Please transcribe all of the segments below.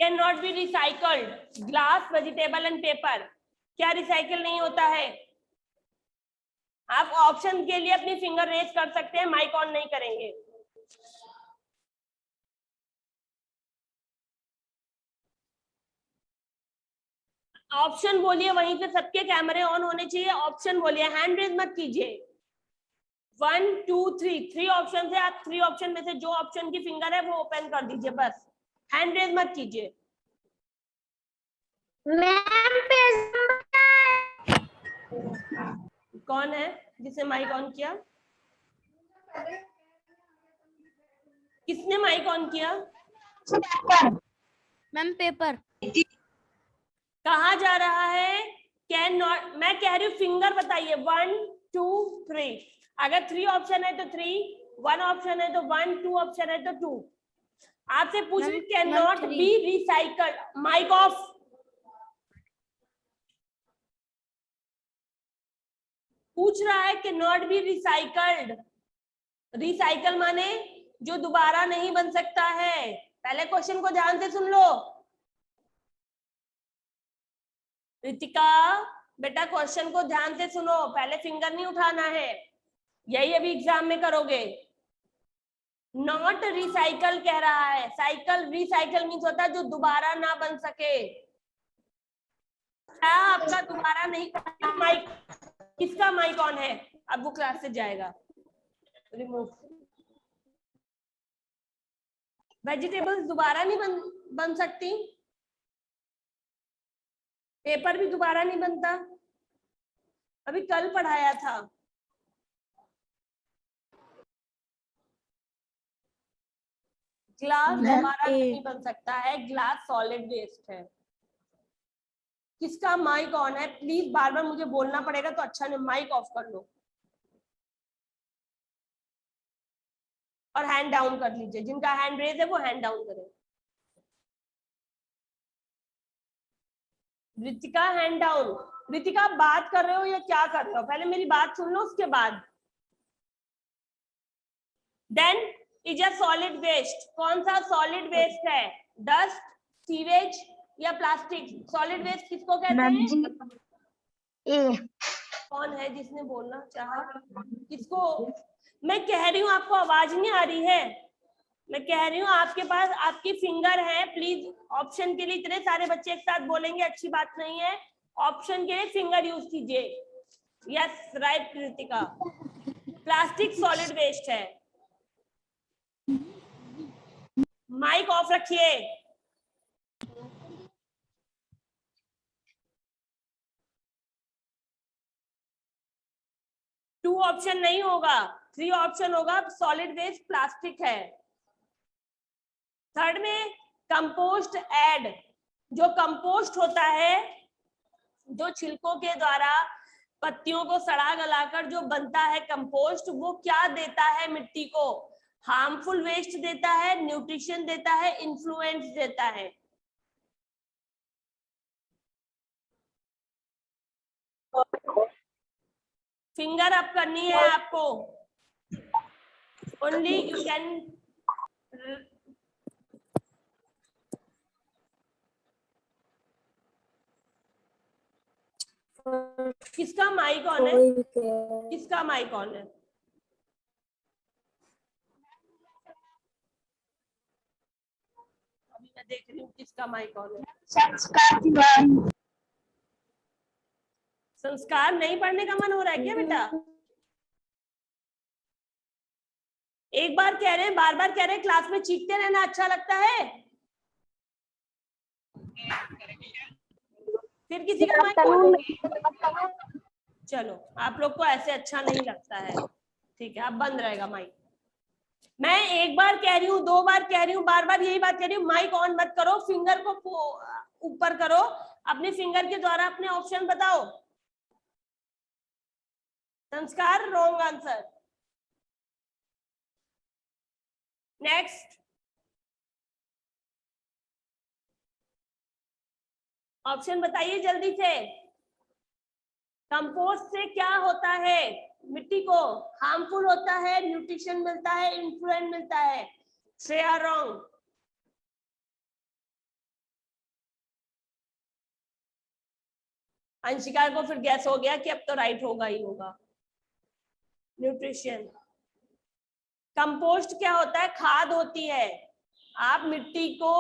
Can not be recycled, glass, vegetable and paper. क्या recycle नहीं होता है? आप ऑप्शन के लिए अपनी फिंगर रेज कर सकते हैं, माइक ऑन नहीं करेंगे। ऑप्शन बोलिए, वहीं पे सबके कैमरे ऑन होने चाहिए। ऑप्शन बोलिए, हैंड रेज मत कीजिए। 1 2 3 3 ऑप्शन है, आप 3 ऑप्शन में से जो ऑप्शन की फिंगर है वो ओपन कर दीजिए, बस हैंड रेज मत कीजिए। कौन है जिसने माइक ऑन किया? किसने माइक ऑन किया? Ma'am paper. कहा जा रहा है? कैन नॉट, मैं कह रही हूँ फिंगर बताइए। 1 2 3, अगर 3 ऑप्शन है तो 3, 1 ऑप्शन है तो 1, 2 ऑप्शन है तो 2। आपसे पूछ रही can not be recycled, mic off. पूछ रहा है कि नॉट बी रिसाइकल्ड। रिसाइकल माने जो दोबारा नहीं बन सकता है। पहले क्वेश्चन को ध्यान से सुन लो। रितिका बेटा, क्वेश्चन को ध्यान से सुनो, पहले फिंगर नहीं उठाना है, यही अभी एग्जाम में करोगे। नॉट रिसाइकल कह रहा है, साइकिल रिसाइकल मीन्स होता है जो दोबारा ना बन सके। क्या आपका दोबारा नहीं? माइक, किसका माइक ऑन है? अब वो क्लास से जाएगा, रिमूव। वेजिटेबल्स दोबारा नहीं बन सकती, पेपर भी दोबारा नहीं बनता, अभी कल पढ़ाया था। ग्लास दोबारा नहीं बन सकता है, ग्लास सॉलिड वेस्ट है। किसका माइक ऑन है? प्लीज बार बार मुझे बोलना पड़ेगा तो अच्छा नहीं, माइक ऑफ कर लो और हैंड डाउन कर लीजिए। जिनका हैंड रेज है वो हैंड डाउन करें। Ritika hand down. रितिका आप बात कर रहे हो या क्या कर रहे हो? पहले मेरी बात सुन लो उसके बाद। Then is a solid waste, कौन सा सॉलिड वेस्ट है? डस्ट, सीवेज या प्लास्टिक? सॉलिड वेस्ट किसको कहते हैं? ए। कौन है जिसने बोलना चाहा? किसको? मैं कह रही हूँ आपको आवाज नहीं आ रही है। मैं कह रही हूँ आपके पास आपकी फिंगर है, प्लीज ऑप्शन के लिए इतने सारे बच्चे एक साथ बोलेंगे अच्छी बात नहीं है। ऑप्शन के लिए फिंगर यूज कीजिए। Yes right Kritika, plastic solid waste है। माइक ऑफ रखिए। टू ऑप्शन नहीं होगा, 3 ऑप्शन होगा। सॉलिड वेस्ट प्लास्टिक है। थर्ड में कंपोस्ट ऐड, जो कंपोस्ट होता है, जो छिलकों के द्वारा पत्तियों को सड़ा गलाकर जो बनता है कंपोस्ट, वो क्या देता है मिट्टी को? हार्मफुल वेस्ट देता है, न्यूट्रिशन देता है, इन्फ्लुएंस देता है। फिंगर अप करनी है आपको, ओनली यू कैन। किसका माइक ऑन है? किसका माइक ऑन है? अभी मैं देख रही हूँ किसका माइक ऑन है। संस्कार नहीं पढ़ने का मन हो रहा है क्या बेटा? एक बार कह रहे हैं, बार बार कह रहे हैं, क्लास में चीखते रहना अच्छा लगता है? फिर किसी का माइक ऑन? चलो आप लोग को ऐसे अच्छा नहीं लगता है, ठीक है, अब बंद रहेगा माइक। मैं एक बार कह रही हूँ, 2 बार कह रही हूँ, बार बार यही बात कह रही हूँ, माइक ऑन मत करो, फिंगर को ऊपर करो, अपने फिंगर के द्वारा अपने ऑप्शन बताओ। संस्कार रॉन्ग आंसर। नेक्स्ट ऑप्शन बताइए जल्दी से। कंपोस्ट से क्या होता है? मिट्टी को हार्मफुल होता है, न्यूट्रिशन मिलता है, इन्फ्लुएंस मिलता है। श्रेया रॉन्ग। अंशिका को फिर गैस हो गया कि अब तो राइट होगा ही होगा। न्यूट्रिशन, कंपोस्ट क्या होता है? खाद होती है। आप मिट्टी को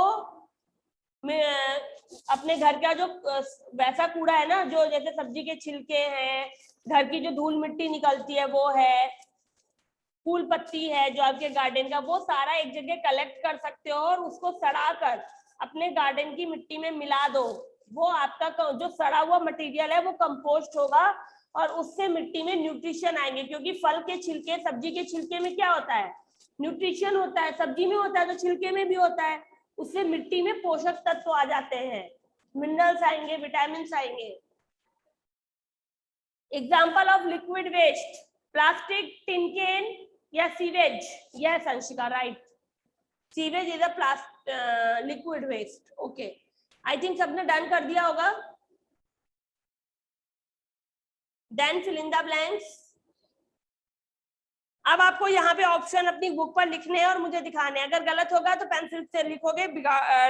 अपने घर का जो वैसा कूड़ा है ना, जो जैसे सब्जी के छिलके हैं, घर की जो धूल मिट्टी निकलती है वो है, फूल पत्ती है जो आपके गार्डन का, वो सारा एक जगह कलेक्ट कर सकते हो और उसको सड़ा कर अपने गार्डन की मिट्टी में मिला दो। वो आपका जो सड़ा हुआ मटेरियल है वो कंपोस्ट होगा और उससे मिट्टी में न्यूट्रिशन आएंगे, क्योंकि फल के छिलके, सब्जी के छिलके में क्या होता है? न्यूट्रिशन होता है। सब्जी में होता है तो छिलके में भी होता है। उससे मिट्टी में पोषक तत्व आ जाते हैं, मिनरल्स आएंगे, विटामिन आएंगे। Example of liquid waste, plastic, tin can या sewage. Yes Anshika, right. Sewage is a liquid waste. Okay, I think सबने डन कर दिया होगा। Then fill in the blanks. अब आपको यहाँ पे ऑप्शन अपनी बुक पर लिखने हैं और मुझे दिखाने हैं। अगर गलत होगा तो पेंसिल से लिखोगे,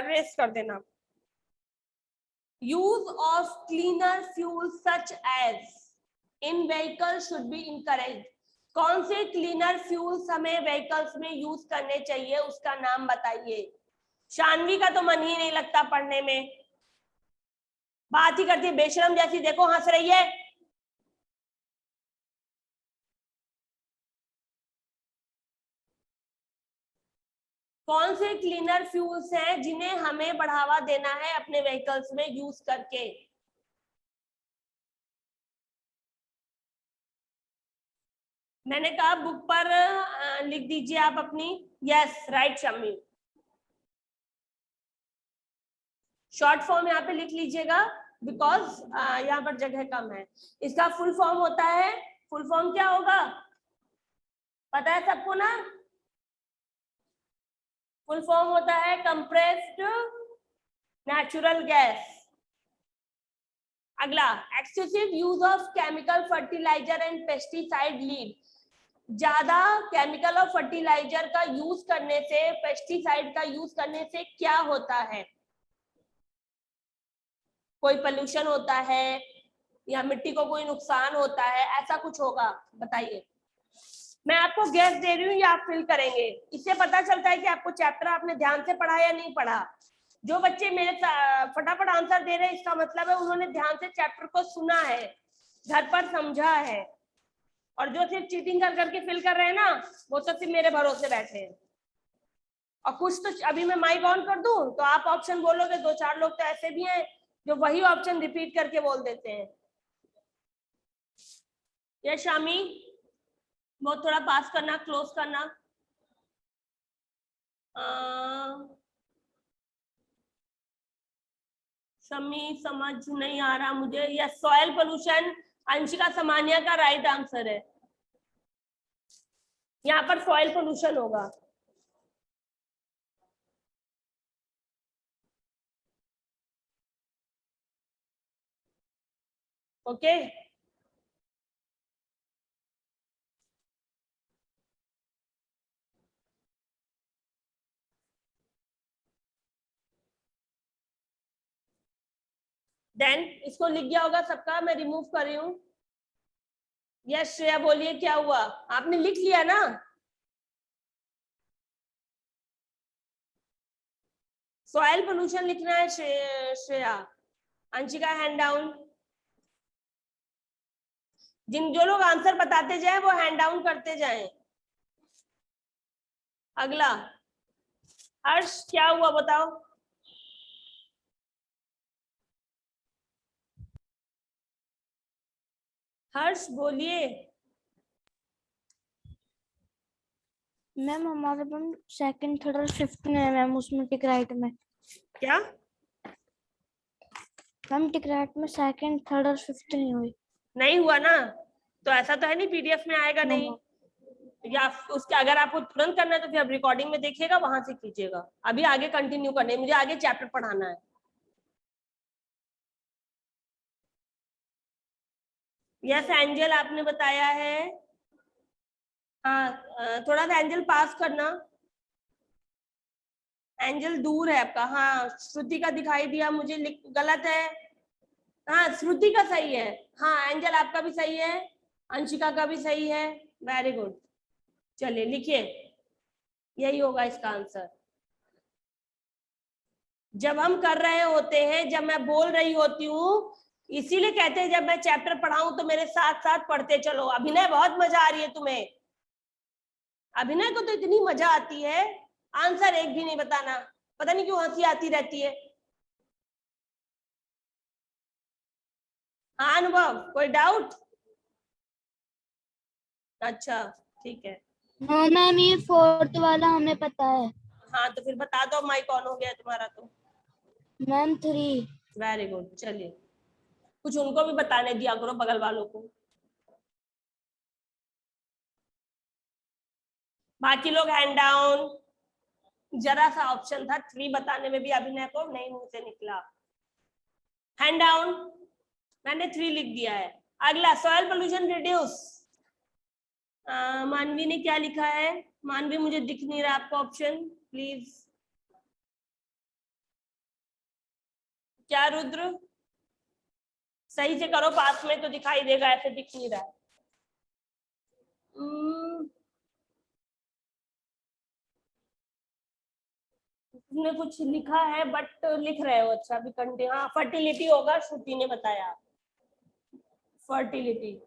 रेस कर देना। Use of cleaner fuel such as in vehicle should be encourage. कौन से क्लीनर फ्यूल्स हमें व्हीकल्स में यूज करने चाहिए, उसका नाम बताइए। शानवी का तो मन ही नहीं लगता पढ़ने में, बात ही करती है बेशरम जैसी, देखो हंस रही है। कौन से क्लीनर फ्यूल्स हैं जिन्हें हमें बढ़ावा देना है अपने व्हीकल्स में यूज करके? मैंने कहा बुक पर लिख दीजिए आप अपनी। Yes right Shammi, short form यहाँ पे लिख लीजिएगा बिकॉज यहाँ पर जगह कम है। इसका फुल फॉर्म होता है, फुल फॉर्म क्या होगा पता है सबको ना? फुल फॉर्म होता है कंप्रेस्ड नेचुरल गैस। अगला, excessive use of chemical fertiliser and pesticide lead. ज्यादा केमिकल और फर्टिलाइजर का यूज करने से, पेस्टिसाइड का यूज करने से क्या होता है? कोई पोल्यूशन होता है या मिट्टी को कोई नुकसान होता है, ऐसा कुछ होगा, बताइए। मैं आपको गैस दे रही हूँ, ये आप फिल करेंगे। इससे पता चलता है कि आपको चैप्टर आपने ध्यान से पढ़ा या नहीं पढ़ा। जो बच्चे मेरे फटाफट आंसर दे रहे हैं, इसका मतलब है उन्होंने ध्यान से चैप्टर को सुना है, घर पर समझा है। और जो सिर्फ चीटिंग कर करके फिल कर रहे हैं ना, वो तो सिर्फ मेरे भरोसे बैठे हैं। और कुछ तो अभी मैं माइक ऑन कर दूं तो आप ऑप्शन बोलोगे, 2-4 लोग तो ऐसे भी हैं जो वही ऑप्शन रिपीट करके बोल देते हैं। ये शामी, वो थोड़ा पास करना, क्लोज करना। शमी समझ नहीं आ रहा मुझे। या सॉइल पोल्यूशन, अंशिका समानिया का राइट आंसर है। यहाँ पर सॉइल पोल्यूशन होगा। ओके, देन इसको लिख गया होगा सबका, मैं रिमूव कर रही हूँ। यस श्रेया बोलिए क्या हुआ, आपने लिख लिया ना? सॉइल पोल्यूशन लिखना है श्रेया। Anshika hand down. जो लोग आंसर बताते जाए वो हैंड डाउन करते जाएं। अगला, हर्ष क्या हुआ बताओ। हर्ष बोलिए। मैम हमारे मैम सेकंड थर्ड और फिफ्थ में है मैम, उसमें टिक राइट में। क्या मैम टिक राइट में सेकंड थर्ड और फिफ्थ नहीं हुई। नहीं हुआ ना? तो ऐसा तो है नहीं पीडीएफ में आएगा नहीं, या उसके अगर आपको तुरंत करना है तो फिर आप रिकॉर्डिंग में देखिएगा, वहां से कीजिएगा। अभी आगे कंटिन्यू करने, मुझे आगे चैप्टर पढ़ाना है। यस एंजल आपने बताया है। हाँ थोड़ा सा एंजल पास करना। एंजल दूर है आपका। हाँ श्रुति का दिखाई दिया मुझे, गलत है। हाँ श्रुति का सही है, हाँ एंजल आपका भी सही है, अंशिका का भी सही है, वेरी गुड। चलिए लिखिए, यही होगा इसका आंसर। जब हम कर रहे होते हैं, जब मैं बोल रही होती हूँ, इसीलिए कहते हैं जब मैं चैप्टर पढ़ाऊं तो मेरे साथ साथ पढ़ते चलो। अभिनय बहुत मजा आ रही है तुम्हें, अभिनय को तो इतनी मजा आती है, आंसर एक भी नहीं बताना, पता नहीं क्यों हंसी आती रहती है। हाँ अनुभव, कोई डाउट? अच्छा ठीक है। हाँ मैम, ये फोर्थ वाला हमें पता है। हाँ तो फिर बता दो, माइक ऑन हो गया तुम्हारा तो। मैम 3। Very good. चलिए कुछ उनको भी बताने दिया करो, बगल वालों को। बाकी लोग हैंड डाउन। जरा सा ऑप्शन था 3 बताने में भी अभिनय को नहीं मुंह से निकला। हैंड डाउन, मैंने 3 लिख दिया है। अगला सॉइल पोल्यूशन रिड्यूस, मानवी ने क्या लिखा है? मानवी मुझे दिख नहीं रहा आपका ऑप्शन, प्लीज। क्या रुद्र? सही से करो, पास में तो दिखाई देगा, ऐसे दिख नहीं रहा है। उसने कुछ लिखा है बट लिख रहे हो अच्छा अभी कंटिन्यू। हाँ फर्टिलिटी होगा, श्रुति ने बताया फर्टिलिटी।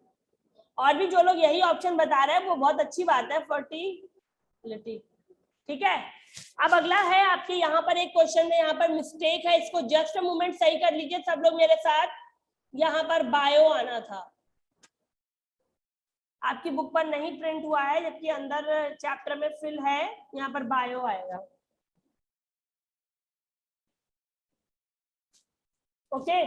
और भी जो लोग यही ऑप्शन बता रहे हैं वो बहुत अच्छी बात है, फर्टिलिटी। ठीक है, अब अगला है आपके यहाँ पर एक क्वेश्चन है, यहाँ पर मिस्टेक है, इसको जस्ट मोमेंट सही कर लीजिए सब लोग मेरे साथ। यहाँ पर बायो आना था, आपकी बुक पर नहीं प्रिंट हुआ है, जबकि अंदर चैप्टर में फिल है, यहाँ पर बायो आएगा। ओके,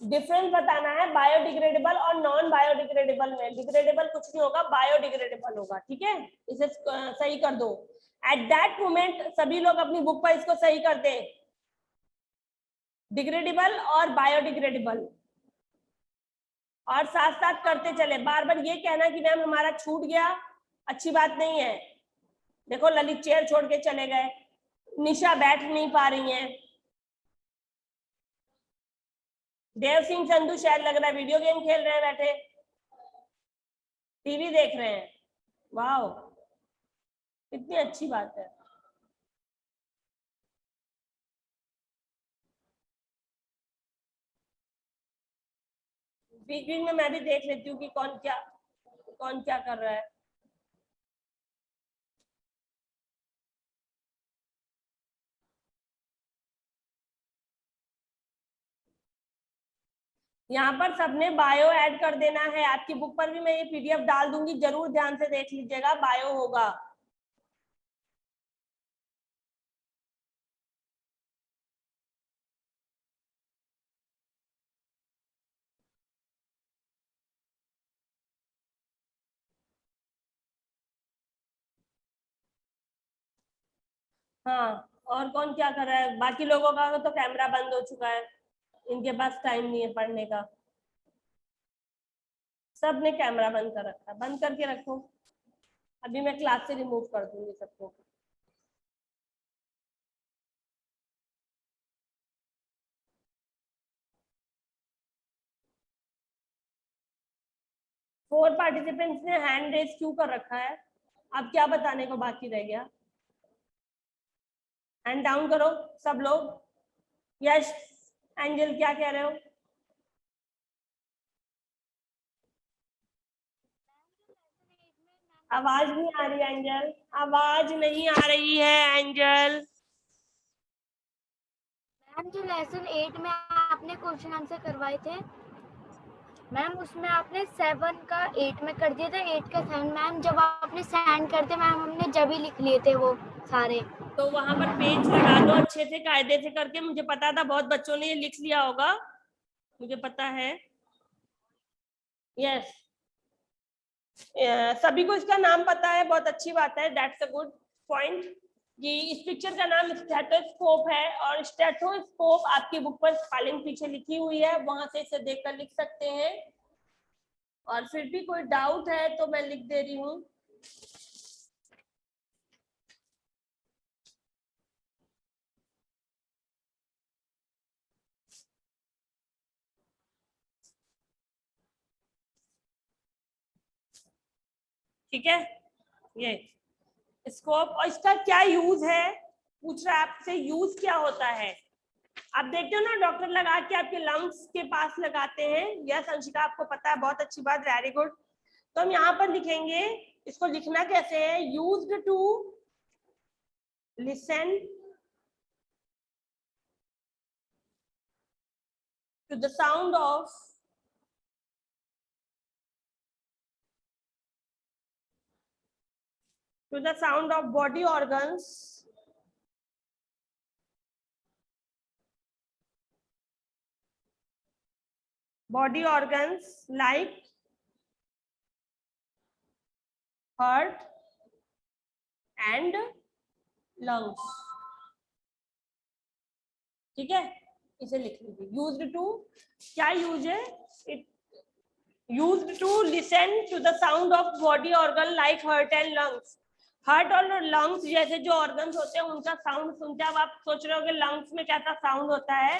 डिफरेंस बताना है बायोडिग्रेडेबल और नॉन बायोडिग्रेडेबल में। डिग्रेडेबल कुछ नहीं होगा, बायोडिग्रेडेबल होगा। ठीक है, इसे सही कर दो। एट दैट मोमेंट सभी लोग अपनी बुक पर इसको सही कर दें, डिग्रेडेबल और बायोडिग्रेडेबल, और साथ साथ करते चले। बार बार ये कहना कि मैम हमारा छूट गया, अच्छी बात नहीं है। देखो ललित चेयर छोड़ के चले गए, निशा बैठ नहीं पा रही हैं, देव सिंह संधू शायद लग रहा है वीडियो गेम खेल रहे हैं बैठे, टीवी देख रहे हैं। वाह, कितनी अच्छी बात है। बीच बीच में मैं भी देख लेती हूँ कि कौन क्या कर रहा है। यहाँ पर सबने बायो ऐड कर देना है, आपकी बुक पर भी मैं ये पीडीएफ डाल दूंगी, जरूर ध्यान से देख लीजिएगा, बायो होगा। हाँ, और कौन क्या कर रहा है? बाकी लोगों का तो कैमरा बंद हो चुका है, इनके पास टाइम नहीं है पढ़ने का। सब ने कैमरा बंद कर रखा है, बंद करके रखो, अभी मैं क्लास से रिमूव कर दूंगी सबको। फोर पार्टिसिपेंट्स ने हैंड रेज क्यों कर रखा है? अब क्या बताने को बाकी रह गया? हैंड डाउन करो सब लोग। यश, एंजल क्या कह रहे हो? आवाज नहीं आ रही एंजल, आवाज नहीं आ रही है एंजल। मैम जो लेसन 8 में आपने क्वेश्चन आंसर करवाए थे मैम, उसमें आपने 7 का 8 में कर दिया था, 8 का 7। मैम जब आपने सेंड करते मैम हमने जब ही लिख लिए थे वो सारे। तो वहां पर पेज लगा दो अच्छे से कायदे से करके, मुझे पता था बहुत बच्चों ने ये लिख लिया होगा, मुझे पता है। यस, सभी को इसका नाम पता है, बहुत अच्छी बात है, दैट्स अ गुड पॉइंट। कि इस पिक्चर का नाम स्टेथोस्कोप है, और स्टेथोस्कोप आपकी बुक पर स्पेलिंग पीछे लिखी हुई है, वहां से इसे देखकर लिख सकते हैं। और फिर भी कोई डाउट है तो मैं लिख दे रही हूँ। ठीक है, ये स्कोप और इसका क्या यूज है, पूछ रहा है आपसे यूज क्या होता है। आप देखते हो ना डॉक्टर लगा के आपके लंग्स के पास लगाते हैं, यस अंशिका आपको पता है, बहुत अच्छी बात, वेरी गुड। तो हम यहाँ पर लिखेंगे, इसको लिखना कैसे है, used to listen to the sound of body organs like heart and lungs। ठीक है, इसे लिख लीजिए, यूज्ड टू, क्या यूज है, it used to listen to the sound of body organ like heart and lungs. Heart और lungs जैसे जो ऑर्गन्स होते हैं उनका साउंड सुनते हैं। अब आप सोच रहे हो कि लंग्स में कैसा साउंड होता है,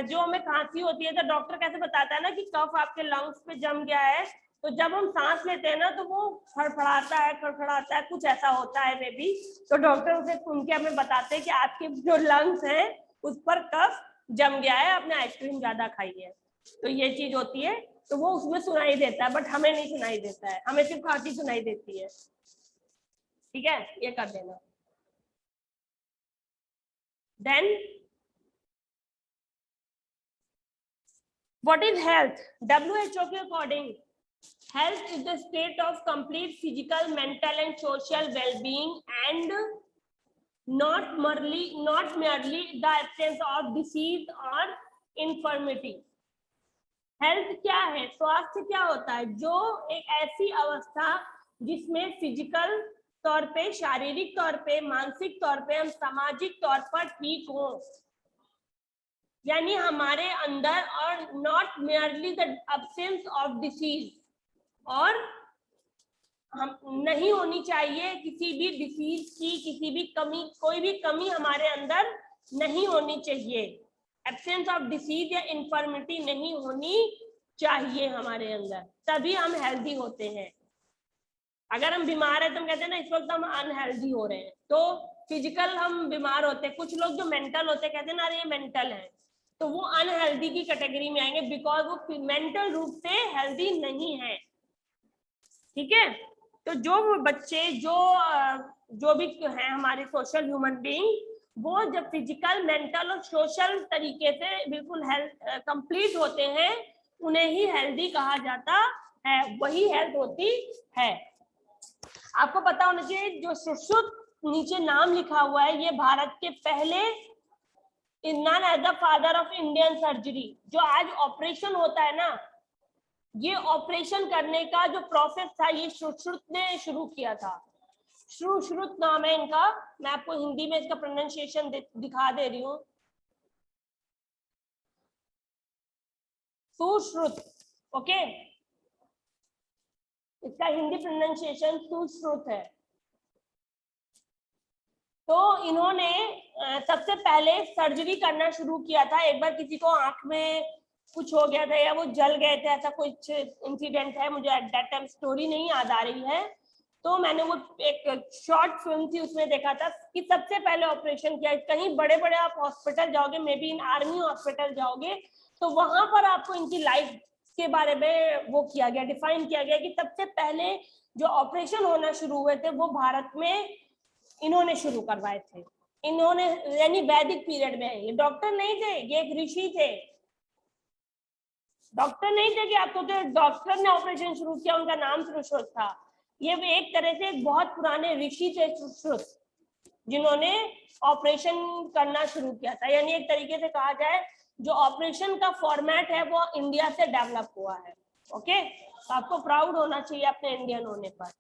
जो हमें खांसी होती है तो डॉक्टर कैसे बताता है ना कि कफ आपके लंग्स पे जम गया है, तो जब हम सांस लेते हैं ना तो वो फड़फड़ाता है, खड़खड़ाता है, कुछ ऐसा होता है मे बी, तो डॉक्टर उसे सुन के हमें बताते हैं कि आपके जो लंग्स हैं उस पर कफ जम गया है, आपने आइसक्रीम ज्यादा खाई है, तो ये चीज होती है, तो वो उसमें सुनाई देता है, बट हमें नहीं सुनाई देता है, हमें सिर्फ खांसी सुनाई देती है। ठीक है, ये कर देना। Then what is health, WHO के according health is the state of complete physical, mental and social well-being and not merely the absence of disease or infirmity। Health क्या है, स्वास्थ्य क्या होता है, जो एक ऐसी अवस्था जिसमें फिजिकल तौर पे, शारीरिक तौर पे, मानसिक तौर पे, हम सामाजिक तौर पर ठीक हो, यानी हमारे अंदर, और not merely the absence of disease, और हम नहीं होनी चाहिए किसी भी डिसीज की, किसी भी कमी, कोई भी कमी हमारे अंदर नहीं होनी चाहिए, एब्सेंस ऑफ डिसीज या इन्फर्मिटी नहीं होनी चाहिए हमारे अंदर, तभी हम हेल्दी होते हैं। अगर हम बीमार है तो हम कहते हैं ना इस वक्त हम अनहेल्दी हो रहे हैं, तो फिजिकल हम बीमार होते हैं, कुछ लोग जो मेंटल होते हैं कहते हैं ना अरे ये मेंटल है, तो वो अनहेल्दी की कैटेगरी में आएंगे, बिकॉज वो मेंटल रूप से हेल्दी नहीं है। ठीक है, तो जो बच्चे जो भी हैं हमारे सोशल ह्यूमन बीइंग, वो जब फिजिकल, मेंटल और सोशल तरीके से बिल्कुल हेल्थ कंप्लीट होते हैं, उन्हें ही हेल्दी कहा जाता है, वही हेल्थ होती है। आपको पता होना चाहिए जो सुश्रुत नीचे नाम लिखा हुआ है, ये भारत के पहले is known as the father of Indian surgery. जो आज ऑपरेशन होता है ना, ये ऑपरेशन करने का जो प्रोसेस था ये सुश्रुत ने शुरू किया था। सुश्रुत नाम है इनका, मैं आपको हिंदी में इसका प्रोनाउंसिएशन दिखा दे रही हूँ, सुश्रुत, ओके, इसका हिंदी प्रोनाउंसिएशन सुश्रुत है। तो इन्होंने सबसे पहले सर्जरी करना शुरू किया था। एक बार किसी को आंख में कुछ हो गया था या वो जल गए थे, ऐसा कुछ इंसिडेंट है, मुझे एट दैट टाइम स्टोरी नहीं याद आ रही है, तो मैंने वो एक शॉर्ट फिल्म थी उसमें देखा था कि सबसे पहले ऑपरेशन किया। कहीं बड़े बड़े आप हॉस्पिटल जाओगे, may be in army hospital जाओगे, तो वहां पर आपको इनकी लाइफ के बारे में वो किया गया, डिफाइन किया गया कि सबसे पहले जो ऑपरेशन होना शुरू हुए थे वो भारत में इन्होंने शुरू करवाए थे। इन्होंने, यानी वैदिक पीरियड में, ये डॉक्टर नहीं थे, ये एक ऋषि थे, डॉक्टर नहीं थे कि आपको तो डॉक्टर ने ऑपरेशन शुरू किया, उनका नाम सुश्रुत था। ये एक तरह से एक बहुत पुराने ऋषि थे सुश्रुत, जिन्होंने ऑपरेशन करना शुरू किया था। यानी एक तरीके से कहा जाए जो ऑपरेशन का फॉर्मेट है वो इंडिया से डेवलप हुआ है। ओके, तो आपको प्राउड होना चाहिए अपने इंडियन होने पर।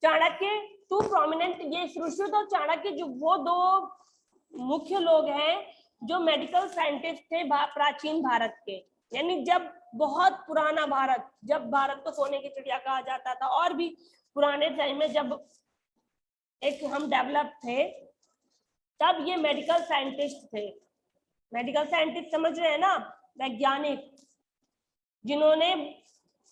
चाणक्य, टू प्रोमिनेंट, ये सुश्रुत और चाणक्य जो वो दो मुख्य लोग हैं जो मेडिकल साइंटिस्ट थे प्राचीन भारत के, यानी जब बहुत पुराना भारत, जब भारत को सोने की चिड़िया कहा जाता था, और भी पुराने टाइम में जब एक हम डेवलप थे, तब ये मेडिकल साइंटिस्ट थे। मेडिकल साइंटिस्ट समझ रहे हैं ना, वैज्ञानिक, जिन्होंने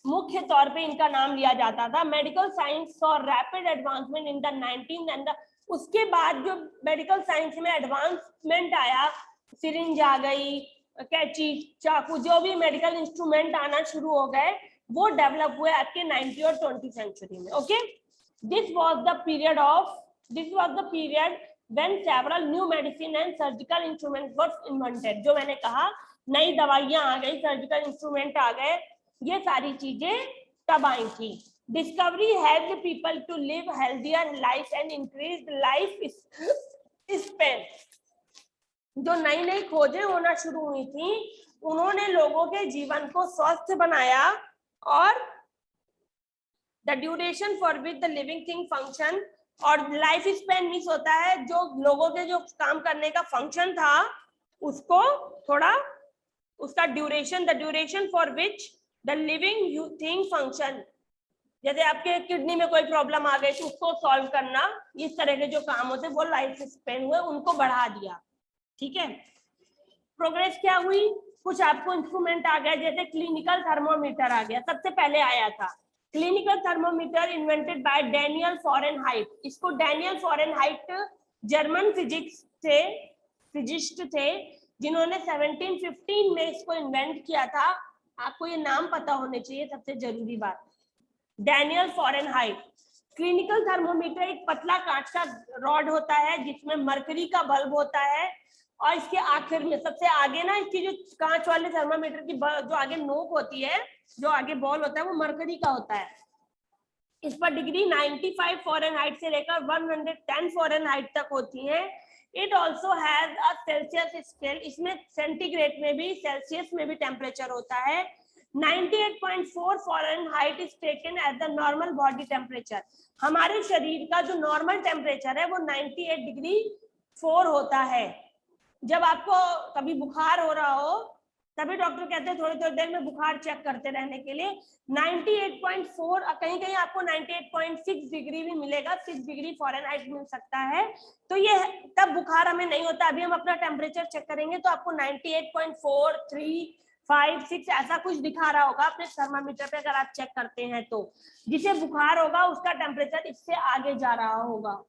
मुख्य तौर पे इनका नाम लिया जाता था। मेडिकल साइंस और rapid advancement in the 19 and उसके बाद जो मेडिकल साइंस में एडवांसमेंट आया, सिरिंज आ गई, कैंची, चाकू, जो भी मेडिकल इंस्ट्रूमेंट आना शुरू हो गए, वो डेवलप हुए आपके 19 और 20 सेंचुरी में। Okay, this was the period when several new medicine and surgical instrument were invented. जो मैंने कहा, नई दवाइयां आ गई, सर्जिकल इंस्ट्रूमेंट आ गए, ये सारी चीजें तब आई थी। Discovery help people to live healthier life and increase life span. जो नई नई खोजें होना शुरू हुई थी, उन्होंने लोगों के जीवन को स्वस्थ बनाया और the duration for which the living thing function, और लाइफ स्पेन मीन्स होता है जो लोगों के जो काम करने का फंक्शन था उसको थोड़ा, उसका duration, the duration for which the living thing function. जैसे आपके किडनी में कोई प्रॉब्लम आ गई तो उसको सॉल्व करना, इस तरह के जो काम होते वो लाइफ स्पेन हुए, उनको बढ़ा दिया। ठीक है, प्रोग्रेस क्या हुई, कुछ आपको इंस्ट्रूमेंट आ गए, जैसे क्लिनिकल थर्मोमीटर आ गया, सबसे पहले आया था clinical thermometer, invented by Daniel Fahrenheit. इसको डैनियल फॉरेनहाइट जर्मन फिजिस्ट थे जिन्होंने 1715 में इसको इन्वेंट किया था। आपको ये नाम पता होने चाहिए, सबसे जरूरी बात, डैनियल फॉरेनहाइट। क्लिनिकल थर्मोमीटर एक पतला कांच का रॉड होता है जिसमें मरकरी का बल्ब होता है, और इसके आखिर में सबसे आगे ना, इसकी जो कांच वाले थर्मामीटर की जो आगे नोक होती है, जो आगे बॉल होता है, वो मरकरी का होता है। इस पर डिग्री 95 फॉरेनहाइट से लेकर 110 फॉरेनहाइट तक होती है। It also has a Celsius scale, इसमें सेंटीग्रेड में भी, सेल्सियस में भी टेम्परेचर होता है। 98.4 Fahrenheit is taken as the normal body temperature. हमारे शरीर का जो नॉर्मल टेम्परेचर है वो 98.4 होता है। जब आपको कभी बुखार हो रहा हो तभी डॉक्टर कहते हैं थोड़ी थोड़ी देर में बुखार चेक करते रहने के लिए। 98.4, कहीं कहीं आपको 98.6 डिग्री भी मिलेगा, 6 डिग्री फॉरेनहाइट मिल सकता है। तो ये तब बुखार हमें नहीं होता। अभी हम अपना टेम्परेचर चेक करेंगे तो आपको 98.4, 3, 5, 6 ऐसा कुछ दिखा रहा होगा अपने थर्मामीटर पे, अगर आप चेक करते हैं तो। जिसे बुखार होगा उसका टेम्परेचर इससे आगे जा रहा होगा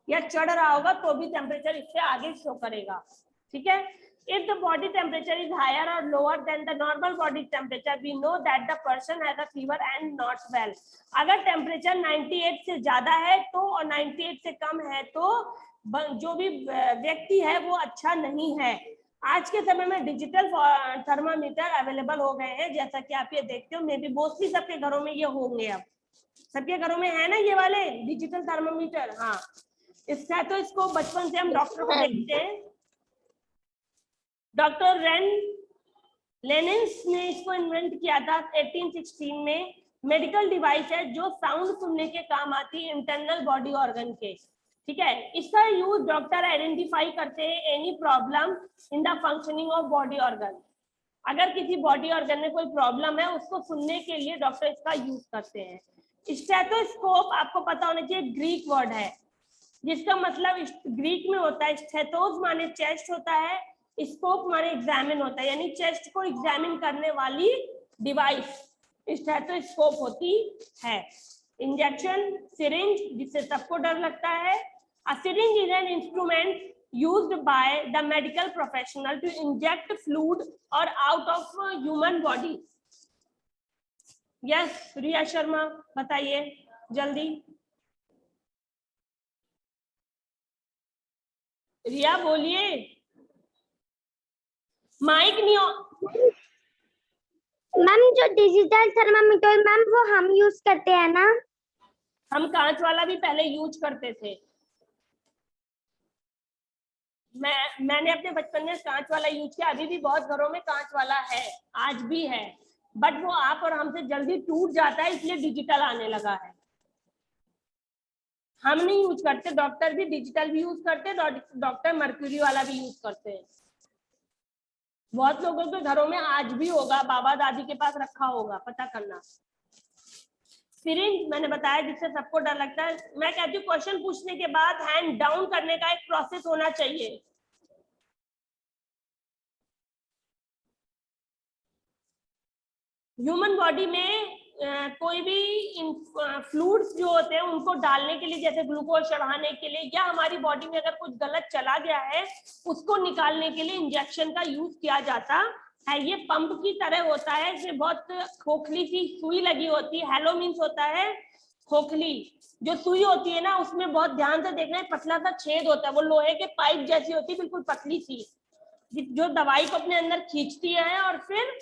या चढ़ रहा होगा तो भी टेम्परेचर इससे आगे शो करेगा। ठीक है, if the body temperature is higher or lower than the normal body temperature, we know that the person has a fever and not well. अगर टेम्परेचर 98 से ज्यादा है तो, और 98 से कम है तो जो भी व्यक्ति है वो अच्छा नहीं है। आज के समय में डिजिटल थर्मामीटर अवेलेबल हो गए हैं, जैसा कि आप ये देखते हो, मे बी मोस्टली सबके घरों में ये होंगे। अब सबके घरों में है ना ये वाले डिजिटल थर्मामीटर। हाँ, इसका तो इसको बचपन से हम डॉक्टर को देखते हैं। डॉक्टर लेनिन्स ने इसको इन्वेंट किया था 1816 में। मेडिकल डिवाइस है जो साउंड सुनने के काम आती है इंटरनल बॉडी ऑर्गन के। ठीक है, इसका यूज डॉक्टर आइडेंटिफाई करते हैं any problem in the functioning of body organ. अगर किसी बॉडी ऑर्गन में कोई प्रॉब्लम है उसको सुनने के लिए डॉक्टर इसका यूज करते हैं। स्टेथोस्कोप आपको पता होना चाहिए, ग्रीक वर्ड है जिसका मतलब ग्रीक में होता है स्टेथोस माने चेस्ट होता है, स्कोप माने एग्जामिन होता है, यानी चेस्ट को एग्जामिन करने वाली डिवाइस स्टेथोस्कोप होती है। इंजेक्शन सिरिंज, जिससे सबको डर लगता है। A syringe is an instrument used by the medical professional to inject fluid or out of human body. Yes, Riya Sharma बताइए जल्दी। रिया बोलिए, माइक नहीं हो। मैम जो डिजिटल थर्मामीटर मैम वो हम यूज करते हैं ना? हम कांच वाला भी पहले यूज करते थे। मैंने अपने बचपन में कांच वाला यूज किया, अभी भी बहुत घरों में कांच वाला है, आज भी है, बट वो आप और हमसे जल्दी टूट जाता है, इसलिए डिजिटल आने लगा है। हम नहीं यूज करते, डॉक्टर भी डिजिटल भी यूज करते, डॉक्टर मर्क्यूरी वाला भी यूज करते हैं। बहुत लोगों के घरों में आज भी होगा, बाबा दादी के पास रखा होगा, पता करना। सिरिंज मैंने बताया जिससे सबको डर लगता है। मैं कहती हूँ क्वेश्चन पूछने के बाद हैंड डाउन करने का एक प्रोसेस होना चाहिए। ह्यूमन बॉडी में कोई भी फ्लूइड्स जो होते हैं उनको डालने के लिए, जैसे ग्लूकोज चढ़ाने के लिए, या हमारी बॉडी में अगर कुछ गलत चला गया है उसको निकालने के लिए इंजेक्शन का यूज किया जाता है। ये पंप की तरह होता है, इसमें बहुत खोखली सी सुई लगी होती है। हेलो मीन्स होता है खोखली। जो सुई होती है ना उसमें बहुत ध्यान से देखना है, पतला सा छेद होता है, वो लोहे के पाइप जैसी होती है, बिल्कुल पतली सी, जो दवाई को अपने अंदर खींचती है और फिर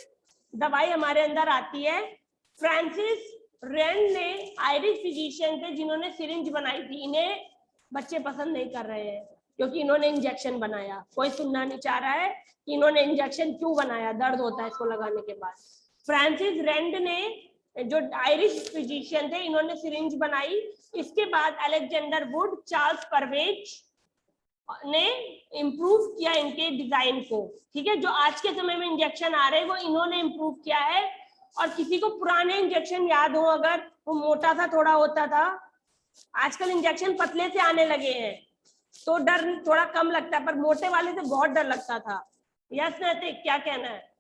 दवाई हमारे अंदर आती है। फ्रांसिस रेंड ने आयरिश फिजिशियन थे जिन्होंने सिरिंज बनाई थी। इन्हें बच्चे पसंद नहीं कर रहे हैं क्योंकि इन्होंने इंजेक्शन बनाया। कोई सुनना नहीं चाह रहा है कि इन्होंने इंजेक्शन क्यों बनाया, दर्द होता है इसको लगाने के बाद। फ्रांसिस रेंड ने, जो आयरिश फिजिशियन थे, इन्होंने सिरिंज बनाई। इसके बाद अलेक्जेंडर वुड, चार्ल्स परवेज ने इम्प्रूव किया इनके डिजाइन को। ठीक है, जो आज के समय में इंजेक्शन आ रहे हैं वो इन्होंने इम्प्रूव किया है। और किसी को पुराने इंजेक्शन याद हो अगर, वो मोटा सा थोड़ा होता था, आजकल इंजेक्शन पतले से आने लगे हैं तो डर थोड़ा कम लगता है, पर मोटे वाले से बहुत डर लगता था। यस नैतिक, क्या कहना है?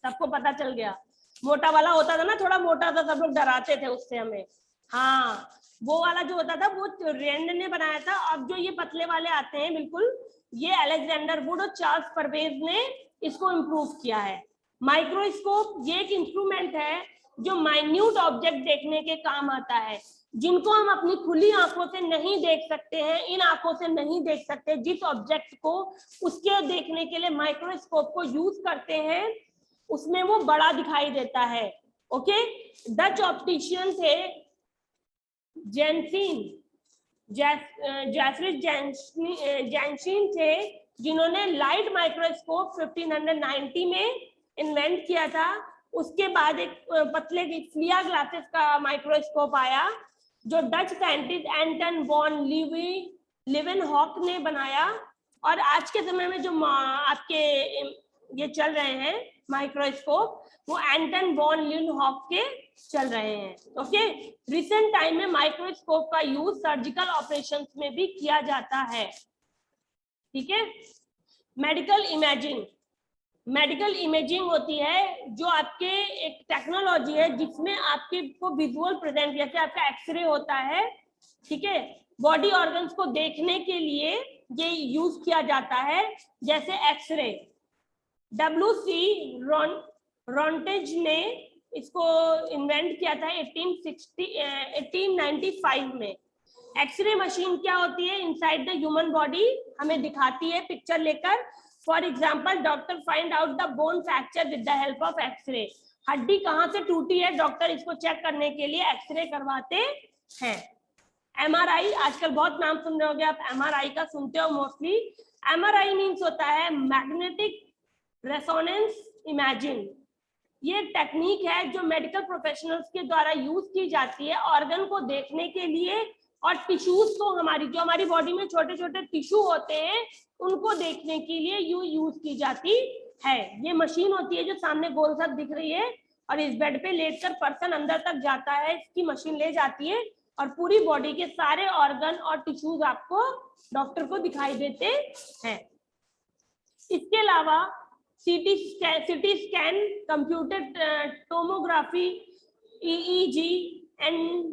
सबको पता चल गया। मोटा वाला होता था ना, थोड़ा मोटा था, सब लोग डराते थे उससे हमें। हाँ, वो वाला जो होता था वो रेंड ने बनाया था। अब जो ये पतले वाले आते हैं बिल्कुल, ये अलेक्जेंडर वुड और चार्ल्स परवेज ने इसको इम्प्रूव किया है। माइक्रोस्कोप ये एक इंस्ट्रूमेंट है जो माइन्यूट ऑब्जेक्ट देखने के काम आता है, जिनको हम अपनी खुली आंखों से नहीं देख सकते हैं, इन आंखों से नहीं देख सकते। जिस ऑब्जेक्ट को उसके देखने के लिए माइक्रोस्कोप को यूज करते हैं उसमें वो बड़ा दिखाई देता है। ओके, डच ऑप्टिशियन थे जैफ्रिड जैंशिन थे, जिन्होंने लाइट माइक्रोस्कोप 1590 में इन्वेंट किया था। उसके बाद एक पतले फ्लिया ग्लासेस का माइक्रोस्कोप आया जो डच साइंटिस्ट एंटन वॉन लीवेनहॉक ने बनाया। और आज के समय में जो आपके ये चल रहे हैं माइक्रोस्कोप, वो एंटन वॉन लीवेनहॉक के चल रहे हैं। ओके, रिसेंट टाइम में माइक्रोस्कोप का यूज सर्जिकल ऑपरेशंस में भी किया जाता है। ठीक है, मेडिकल इमेजिंग, मेडिकल इमेजिंग होती है जो आपके एक टेक्नोलॉजी है जिसमें आपके को विजुअल प्रेजेंट, जैसे आपका एक्सरे होता है, ठीक है, बॉडी ऑर्गन्स को देखने के लिए ये यूज किया जाता है, जैसे एक्सरे। डब्ल्यूसी रॉन्टेज ने इसको इन्वेंट किया था 1895 में। एक्सरे मशीन क्या होती है? इनसाइड द ह्यूमन बॉडी हमें दिखाती है पिक्चर लेकर। For example, doctor find out the bone fracture with the help of X-ray. हड्डी कहाँ से टूटी है, डॉक्टर इसको चेक करने के लिए एक्सरे करवाते हैं। एमआरआई, आजकल बहुत नाम सुन रहे होंगे आप, एमआरआई का सुनते हो मोस्टली। एमआरआई मीन्स होता है मैग्नेटिक रेजोनेंस इमेजिंग। ये टेक्निक है जो मेडिकल प्रोफेशनल्स के द्वारा यूज की जाती है ऑर्गन को देखने के लिए और टिश्यूज को, जो हमारी बॉडी में छोटे छोटे टिश्यू होते हैं उनको देखने के लिए यूज की जाती है। ये मशीन होती है जो सामने गोल सा दिख रही है, और इस बेड पे लेटकर पर्सन अंदर तक जाता है, इसकी मशीन ले जाती है और पूरी बॉडी के सारे ऑर्गन और टिश्यूज आपको डॉक्टर को दिखाई देते हैं। इसके अलावा CT scan, computer tomography, EEG and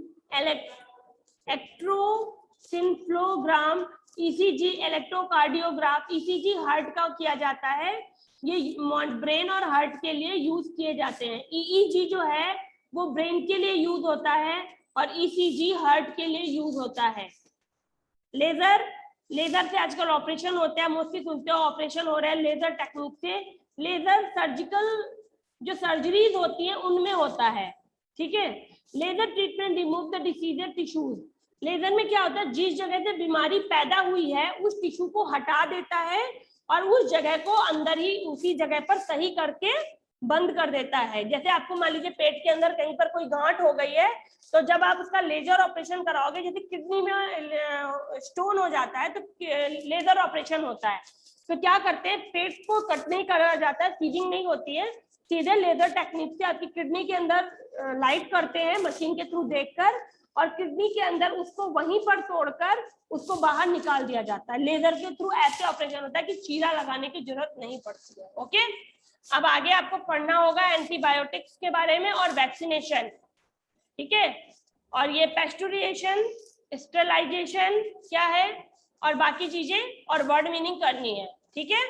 electroencephalogram, ECG electrocardiograph, ECG heart का किया जाता है, ये ब्रेन और हार्ट के लिए यूज किए जाते हैं। ईईजी जो है वो ब्रेन के लिए यूज होता है और ईसीजी हार्ट के लिए यूज होता है। लेजर से आजकल ऑपरेशन होते हैं, मोस्टली सुनते हो ऑपरेशन हो रहा है लेजर टेक्निक से। लेजर सर्जिकल जो सर्जरीज होती है उनमें होता है। ठीक है, laser treatment remove the diseased tissues. Laser में क्या होता है, जिस जगह से बीमारी पैदा हुई है उस टिश्यू को हटा देता है और उस जगह को अंदर ही उसी जगह पर सही करके बंद कर देता है। जैसे आपको मान लीजिए पेट के अंदर कहीं पर कोई गांठ हो गई है, तो जब आप उसका लेजर ऑपरेशन कराओगे, जैसे किडनी में स्टोन हो जाता है तो लेजर ऑपरेशन होता है, तो क्या करते हैं, पेट को कट नहीं करा जाता है, सीजिंग नहीं होती है, सीधे लेजर टेक्निक से आपकी किडनी के अंदर लाइट करते हैं मशीन के थ्रू देखकर, और किडनी के अंदर उसको वहीं पर तोड़कर उसको बाहर निकाल दिया जाता है। लेजर के थ्रू ऐसे ऑपरेशन होता है कि चीरा लगाने की जरूरत नहीं पड़ती है। ओके, अब आगे आपको पढ़ना होगा एंटीबायोटिक्स के बारे में और वैक्सीनेशन, ठीक है, और ये पेस्टुरिएशन, स्टेरिलाइजेशन क्या है और बाकी चीजें और वर्ड मीनिंग करनी है, ठीक है।